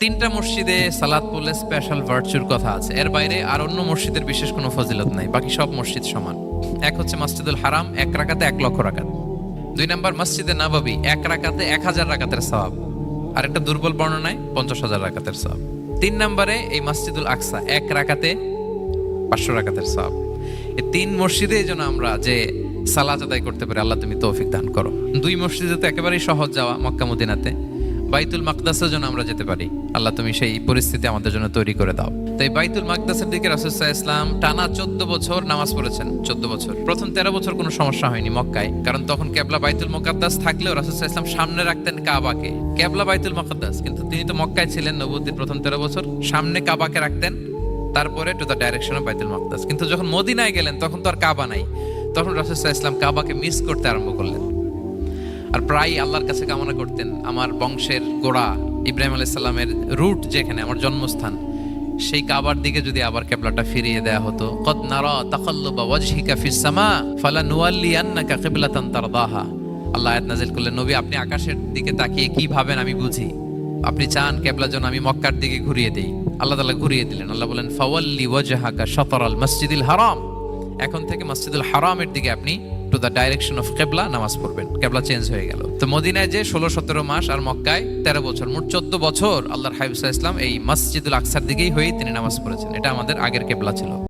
তিনটা মসজিদে সালাত পড়লে স্পেশাল ভার্চুর কথা আছে, এর বাইরে আর অন্য মসজিদের বিশেষ কোনো ফজিলত নাই, বাকি সব মসজিদ সমান। এক হচ্ছে মসজিদুল হারাম, 1 রাকাতে 1 লক্ষ রাকাত। 2 নম্বর মসজিদে নববী, 1 রাকাতে 1000 রাকাতের সওয়াব। আর একটা দুর্বল বর্ণনায় 50,000 রাকাতের সওয়াব। 3 নম্বরে এই মসজিদুল আকসা, 1 রাকাতে 500 রাকাতের সওয়াব। এই 3 মসজিদে যেন আমরা যে সালাত আদায় করতে পারি, আল্লাহ তুমি তৌফিক দান করো। 2 মসজিদে তো একেবারেই সহজ যাওয়া, মক্কা মদিনাতে। বাইতুল মাকদাসের জন্য আমরা যেতে পারি, আল্লাহ তুমি সেই পরিস্থিতি আমাদের জন্য তৈরি করে দাও। তাই বাইতুল মাকদাসের দিকে রাসূল সাল্লাল্লাহু আলাইহি ওয়াসাল্লাম টানা 14 বছর নামাজ পড়েছেন। 14 বছর, প্রথম 13 বছর কোনো সমস্যা হয়নি মক্কায়, কারণ তখন কিবলা বাইতুল মুকাদ্দাস থাকলেও রাসূল সাল্লাল্লাহু আলাইহি ওয়াসাল্লাম সামনে রাখতেন কাবাকে। কিবলা বাইতুল মুকাদ্দাস, কিন্তু তিনি তো মক্কায় ছিলেন নবুয়তের প্রথম 13 বছর, সামনে কাবাকে রাখতেন, তারপরে টু দ্য ডাইরেকশন অফ বাইতুল মুকাদ্দাস। কিন্তু যখন মদিনায় গেলেন তখন তো আর কাবা নাই, তখন রাসূল সাল্লাল্লাহু আলাইহি ওয়াসাল্লাম কাবাকে মিস করতে আরম্ভ করলেন। আর প্রায় আল্লাহর কাছে কামনা করতেন, আমার বংশের গোড়া ইব্রাহিম আলাইহিস সালামের রুট যেখানে, আমার জন্মস্থান, সেই কাবার দিকে যদি আবার কিবলাটা ফিরিয়ে দেয়া হতো। কদ নারা তাকাল্লুবা ওয়াজহিকা ফিস সামা ফালানুওয়াল্লিয়ান্নাকা কিবলাতান তারদাহা। আল্লাহ আয়াত নাযিল করলেন, নবী আপনি আকাশের দিকে তাকিয়ে কি ভাবেন আমি বুঝি, আপনি চান কিবলা যেন আমি মক্কার দিকে ঘুরিয়ে দেই। আল্লাহ তাআলা ঘুরিয়ে দিলেন। আল্লাহ বলেন, ফাওয়াল্লি ওয়াজহাকা শাতরাল মসজিদিল হারাম, এখন থেকে মসজিদুল হারামের দিকে আপনি টু দ্য ডাইরেকশন অফ কিবলা নামাজ পড়বেন। কিবলা চেঞ্জ হয়ে গেল। তো মদিনায় যে 16-17 মাস আর মক্কায় 13 বছর, মোট 14 বছর আল্লাহর হাবিব সাল্লাল্লাহু আলাইহি ওয়াসাল্লাম এই মসজিদুল আকসার দিকেই হয়েই তিনি নামাজ পড়েছেন। এটা আমাদের আগের কিবলা ছিল।